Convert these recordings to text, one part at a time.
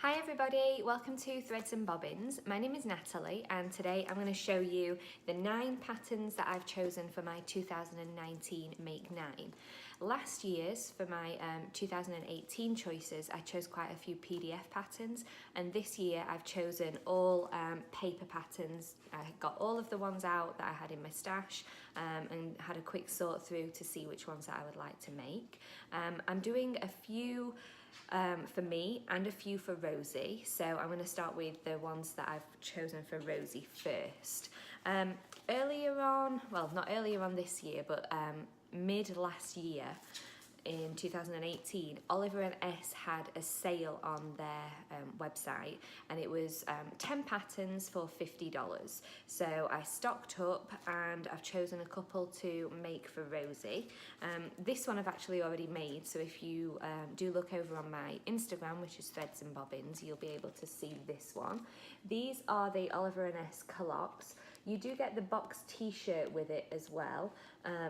Hi everybody, welcome to Threads and Bobbins. My name is Natalie and today I'm going to show you the 9 patterns that I've chosen for my 2019 Make 9. Last year's, for my 2018 choices, I chose quite a few PDF patterns, and this year I've chosen all paper patterns. I got all of the ones out that I had in my stash and had a quick sort through to see which ones that I would like to make. I'm doing a few for me and a few for Rosie, so I'm going to start with the ones that I've chosen for Rosie first. Earlier on, well, not earlier on this year, but mid last year in 2018, Oliver and S had a sale on their website, and it was 10 patterns for $50. So I stocked up and I've chosen a couple to make for Rosie. This one I've actually already made, so if you do look over on my Instagram, which is Threads and Bobbins, you'll be able to see this one. These are the Oliver and S culottes. You do get the box t-shirt with it as well,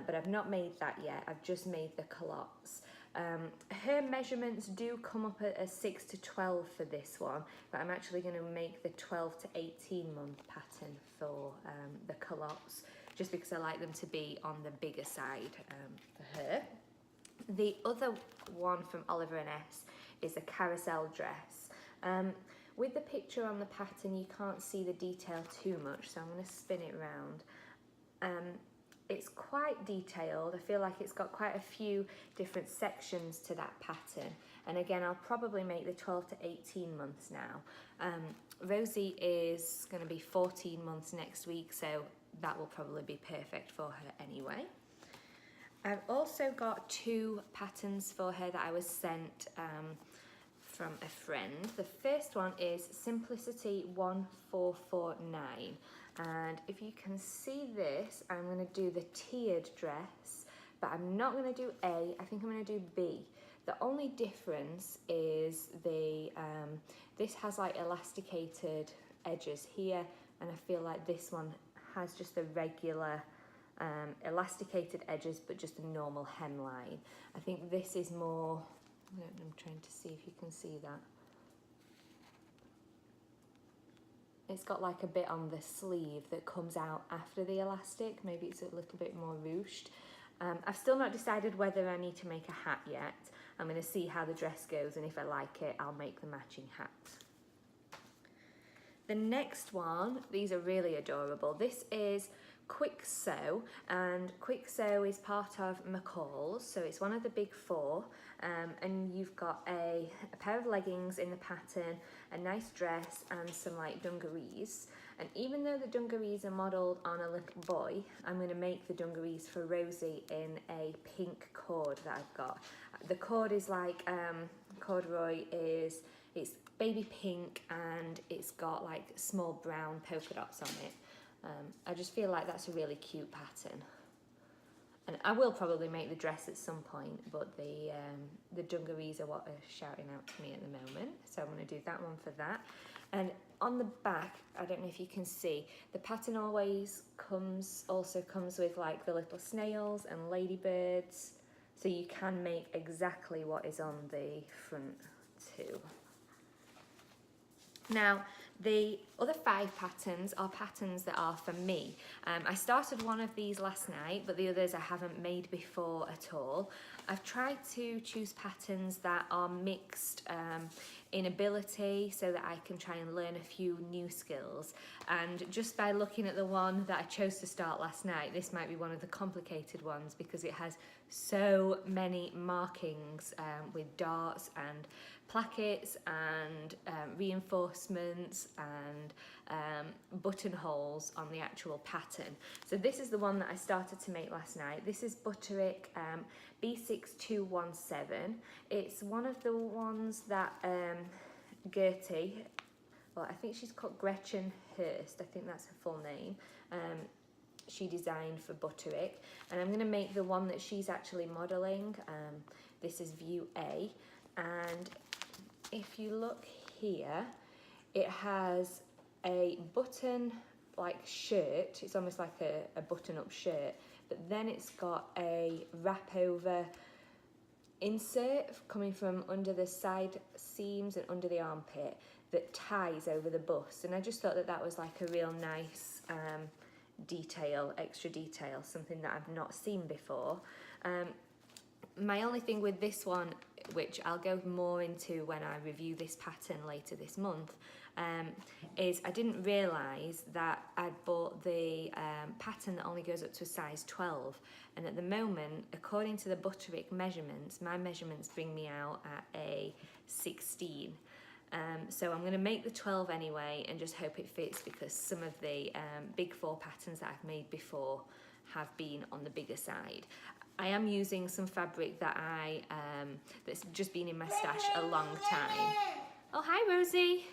but I've not made that yet. I've just made the culottes. Her measurements do come up at a 6 to 12 for this one, but I'm actually going to make the 12 to 18 month pattern for the culottes, just because I like them to be on the bigger side for her. The other one from Oliver and S is a carousel dress. With the picture on the pattern, you can't see the detail too much, so I'm going to spin it round. It's quite detailed. I feel like it's got quite a few different sections to that pattern. And again, I'll probably make the 12 to 18 months now. Rosie is going to be 14 months next week, so that will probably be perfect for her anyway. I've also got 2 patterns for her that I was sent from a friend. The first one is Simplicity 1449, and if you can see this, I'm going to do the tiered dress, but I'm not going to do A, I think I'm going to do B. The only difference is the this has like elasticated edges here, and I feel like this one has just the regular elasticated edges but just a normal hemline. I think this is more, I'm trying to see if you can see that. It's got like a bit on the sleeve that comes out after the elastic. Maybe it's a little bit more ruched. I've still not decided whether I need to make a hat yet. I'm going to see how the dress goes, and if I like it, I'll make the matching hat. The next one, these are really adorable. This is Quick Sew, and Quick Sew is part of McCall's, so it's one of the big 4, and you've got a pair of leggings in the pattern, a nice dress, and some like dungarees. And even though the dungarees are modelled on a little boy, I'm going to make the dungarees for Rosie in a pink cord that I've got. The cord is like, corduroy is, it's baby pink, and it's got like small brown polka dots on it. I just feel like that's a really cute pattern, and I will probably make the dress at some point, but the dungarees are what are shouting out to me at the moment, so I'm going to do that one for that. And on the back, I don't know if you can see, the pattern always also comes with like the little snails and ladybirds, so you can make exactly what is on the front too. Now, the other 5 patterns are patterns that are for me. I started one of these last night, but the others I haven't made before at all. I've tried to choose patterns that are mixed in ability, so that I can try and learn a few new skills. And just by looking at the one that I chose to start last night, this might be one of the complicated ones because it has so many markings with darts and plackets and reinforcements and buttonholes on the actual pattern. So this is the one that I started to make last night. This is Butterick B6217. It's one of the ones that Gertie, well, I think she's called Gretchen Hurst, I think that's her full name, she designed for Butterick, and I'm going to make the one that she's actually modelling. This is View A, and if you look here, it has a button like shirt, it's almost like a button up shirt, but then it's got a wrap over insert coming from under the side seams and under the armpit that ties over the bust, and I just thought that that was like a real nice detail, extra detail, something that I've not seen before. My only thing with this one, which I'll go more into when I review this pattern later this month, is I didn't realise that I'd bought the pattern that only goes up to a size 12, and at the moment, according to the Butterick measurements, my measurements bring me out at a 16. So I'm going to make the 12 anyway and just hope it fits, because some of the big 4 patterns that I've made before have been on the bigger side. I am using some fabric that that's just been in my stash a long time. Oh, hi Rosie!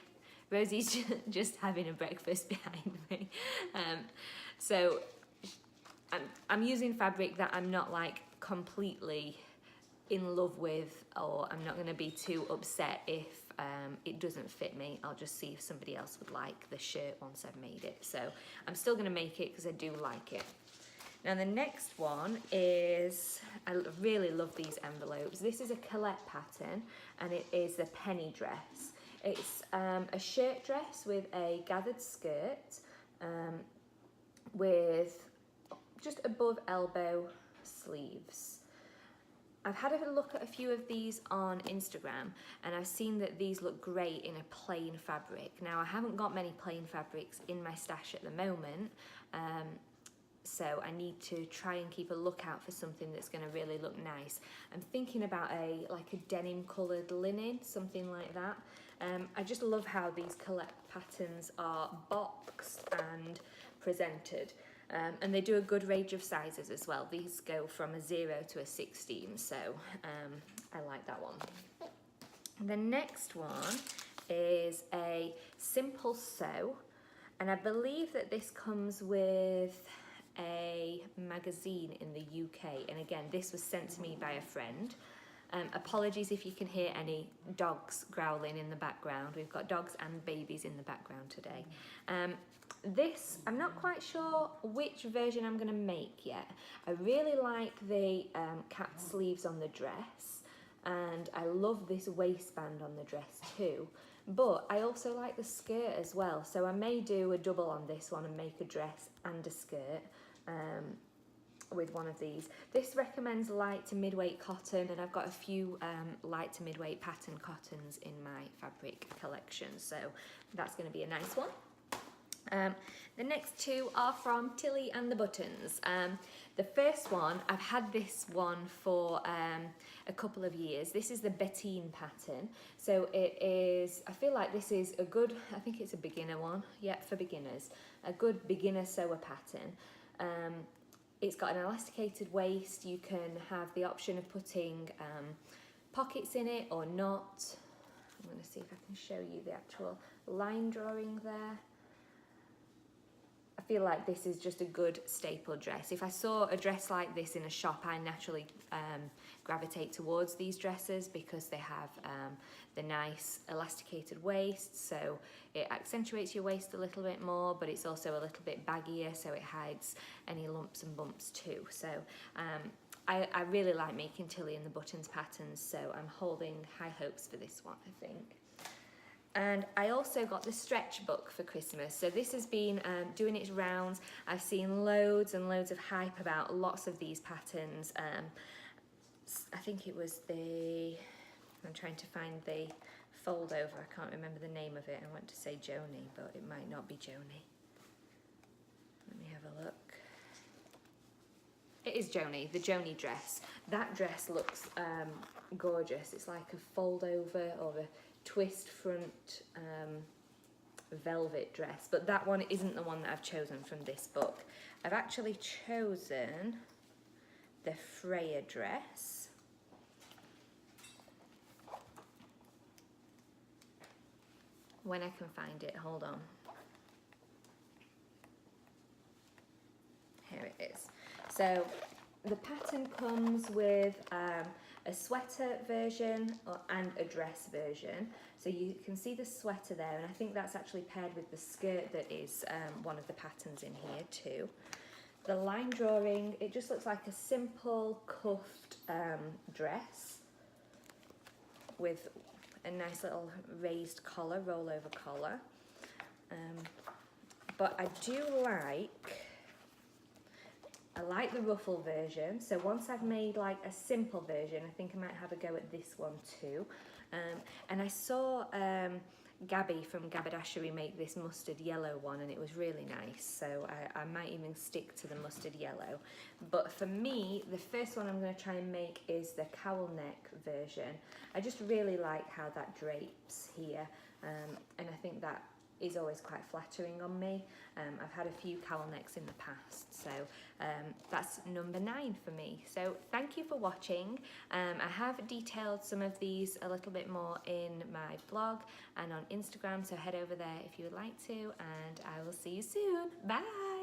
Rosie's just having a breakfast behind me. So I'm using fabric that I'm not like completely in love with, or I'm not going to be too upset if it doesn't fit me. I'll just see if somebody else would like the shirt once I've made it. So I'm still going to make it because I do like it. Now the next one is, I really love these envelopes. This is a Colette pattern, and it is the penny dress. It's a shirt dress with a gathered skirt with just above elbow sleeves. I've had a look at a few of these on Instagram, and I've seen that these look great in a plain fabric. Now I haven't got many plain fabrics in my stash at the moment, so I need to try and keep a lookout for something that's going to really look nice. I'm thinking about like a denim coloured linen, something like that. I just love how these Colette patterns are boxed and presented. And they do a good range of sizes as well. These go from a 0 to a 16, so I like that one. The next one is a simple sew, and I believe that this comes with a magazine in the UK, and again this was sent to me by a friend. Apologies if you can hear any dogs growling in the background. We've got dogs and babies in the background today. This, I'm not quite sure which version I'm going to make yet. I really like the cap sleeves on the dress, and I love this waistband on the dress too, but I also like the skirt as well, so I may do a double on this one and make a dress and a skirt with one of these. This recommends light to mid-weight cotton, and I've got a few light to mid-weight pattern cottons in my fabric collection, so that's going to be a nice one. The next two are from Tilly and the Buttons. The first one, I've had this one for a couple of years. This is the Bettine pattern. So it is, I feel like this is a good, I think it's a beginner one. Yeah, for beginners. A good beginner sewer pattern. It's got an elasticated waist. You can have the option of putting pockets in it or not. I'm going to see if I can show you the actual line drawing there. I feel like this is just a good staple dress. If I saw a dress like this in a shop, I naturally gravitate towards these dresses because they have the nice elasticated waist, so it accentuates your waist a little bit more, but it's also a little bit baggier, so it hides any lumps and bumps too. So I really like making Tilly and the Buttons patterns, so I'm holding high hopes for this one, I think. And I also got the stretch book for Christmas. So this has been doing its rounds. I've seen loads and loads of hype about lots of these patterns. I think it was I'm trying to find the fold over. I can't remember the name of it. I want to say Joni, but it might not be Joni. Let me have a look. It is Joni, the Joni dress. That dress looks gorgeous. It's like a fold over or a twist front velvet dress, but that one isn't the one that I've chosen from this book. I've actually chosen the Freya dress. When I can find it, hold on. Here it is. So the pattern comes with a sweater version and a dress version. So you can see the sweater there, and I think that's actually paired with the skirt that is one of the patterns in here too. The line drawing, it just looks like a simple cuffed dress. with a nice little raised collar, rollover collar. But I like the ruffle version, so once I've made like a simple version, I think I might have a go at this one too. And I saw Gabby from Gabardashery make this mustard yellow one, and it was really nice, so I might even stick to the mustard yellow. But for me, the first one I'm going to try and make is the cowl neck version. I just really like how that drapes here, and I think that is always quite flattering on me. I've had a few cowl necks in the past, so that's number 9 for me. So thank you for watching. I have detailed some of these a little bit more in my blog and on Instagram, so head over there if you would like to, and I will see you soon. Bye!